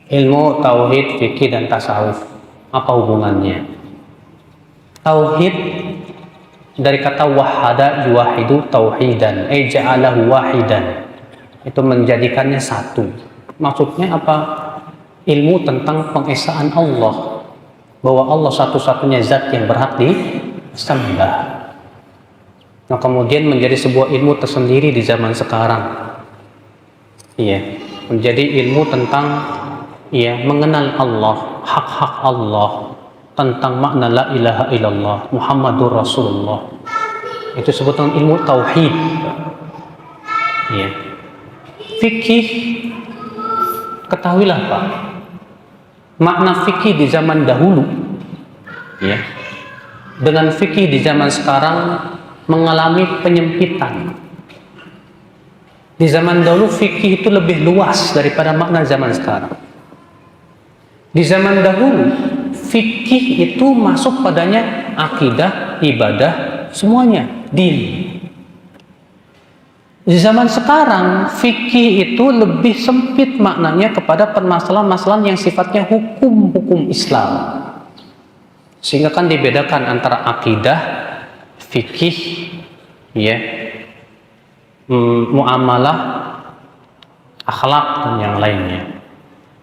Ilmu tauhid, fikih dan tasawuf. Apa hubungannya? Tauhid dari kata wahada yuwahidu tauhidan, ja'alahu wahidan. Itu menjadikannya satu. Maksudnya apa? Ilmu tentang pengesaan Allah, bahwa Allah satu-satunya zat yang berhak disembah. Nah, kemudian menjadi sebuah ilmu tersendiri di zaman sekarang. Iya, menjadi ilmu tentang mengenal Allah, hak-hak Allah, tentang makna la ilaha illallah Muhammadur Rasulullah. Itu sebutan ilmu tauhid. Iya. Fikih, ketahuilah Pak, makna fikih di zaman dahulu dengan fikih di zaman sekarang mengalami penyempitan. Di zaman dahulu fikih itu lebih luas daripada makna zaman sekarang. Di zaman dahulu fikih itu masuk padanya akidah, ibadah, semuanya, din. Di zaman sekarang fikih itu lebih sempit maknanya kepada permasalahan-masalahan yang sifatnya hukum-hukum Islam. Sehingga kan dibedakan antara akidah, fikih, muamalah, akhlak dan yang lainnya.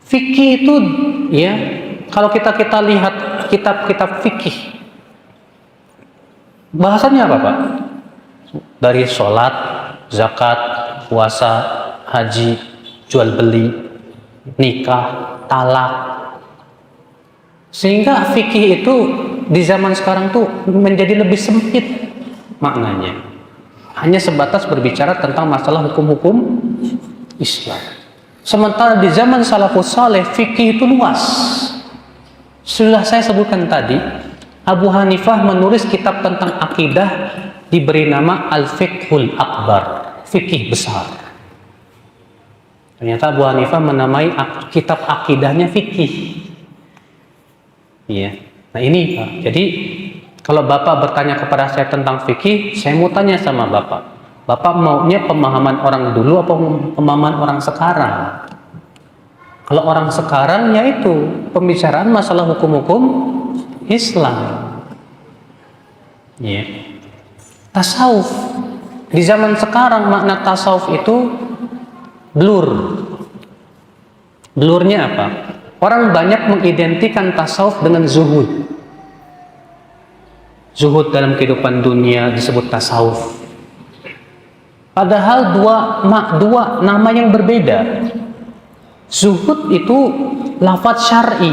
Fikih itu kalau kita lihat kitab-kitab fikih, bahasannya apa Pak? Dari sholat, zakat, puasa, haji, jual beli, nikah, talak. Sehingga fikih itu di zaman sekarang tuh menjadi lebih sempit maknanya. Hanya sebatas berbicara tentang masalah hukum-hukum Islam. Sementara di zaman salafus saleh fikih itu luas. Sudah saya sebutkan tadi, Abu Hanifah menulis kitab tentang akidah diberi nama Al-Fiqhul Akbar, fikih besar. Ternyata Abu Hanifah menamai kitab akidahnya fikih. Nah ini Pak. Jadi kalau Bapak bertanya kepada saya tentang fikih, saya mau tanya sama Bapak. Bapak maunya pemahaman orang dulu atau pemahaman orang sekarang? Kalau orang sekarang yaitu pembicaraan masalah hukum-hukum Islam. Tasawuf. Di zaman sekarang makna tasawuf itu blur. Blurnya apa? Orang banyak mengidentikan tasawuf dengan zuhud. Zuhud dalam kehidupan dunia disebut tasawuf. Padahal dua nama yang berbeda. Zuhud itu lafadz syar'i.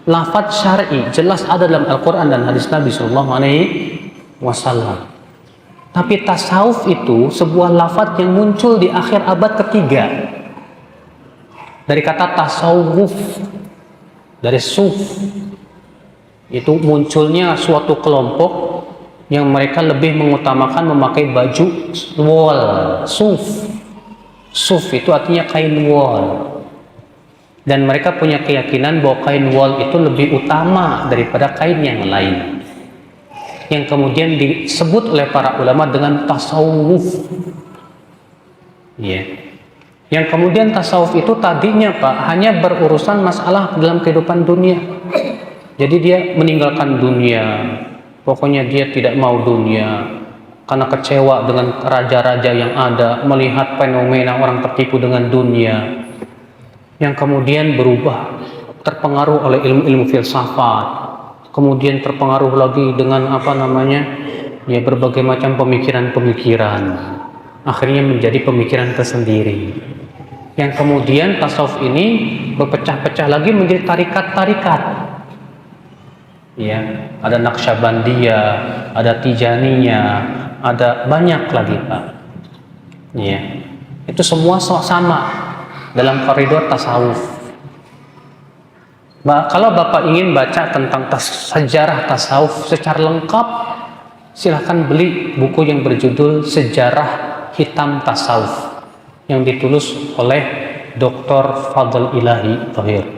Lafadz syar'i jelas ada dalam Al-Quran dan hadis Nabi SAW. Tapi tasawuf itu sebuah lafadz yang muncul di akhir abad ketiga. Dari kata tasawuf, dari suf. Itu munculnya suatu kelompok yang mereka lebih mengutamakan memakai baju wol, suf. Suf itu artinya kain wol. Dan mereka punya keyakinan bahwa kain wol itu lebih utama daripada kain yang lain. Yang kemudian disebut oleh para ulama dengan tasawuf. Yang kemudian tasawuf itu tadinya Pak hanya berurusan masalah dalam kehidupan dunia. Jadi dia meninggalkan dunia. Pokoknya dia tidak mau dunia karena kecewa dengan raja-raja yang ada, melihat fenomena orang tertipu dengan dunia, yang kemudian berubah, terpengaruh oleh ilmu-ilmu filsafat, kemudian terpengaruh lagi dengan berbagai macam pemikiran-pemikiran, akhirnya menjadi pemikiran tersendiri. Yang kemudian tasawuf ini berpecah-pecah lagi menjadi tarikat-tarikat. Ada Naqsyabandiyah, ada Tijaniyah, ada banyak lagi Pak. Itu semua sama dalam koridor tasawuf. Kalau Bapak ingin baca tentang sejarah tasawuf secara lengkap, silahkan beli buku yang berjudul Sejarah Hitam Tasawuf yang ditulis oleh Dr. Fadl Ilahi Thohir.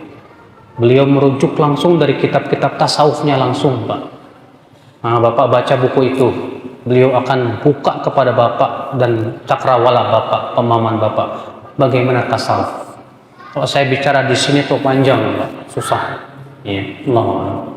Beliau merujuk langsung dari kitab-kitab tasawufnya langsung Pak. Bapak baca buku itu, beliau akan buka kepada Bapak dan cakrawala Bapak, pemahaman Bapak bagaimana tasawuf. Kalau saya bicara di sini tuh panjang, Pak. Susah. Iya, Allah.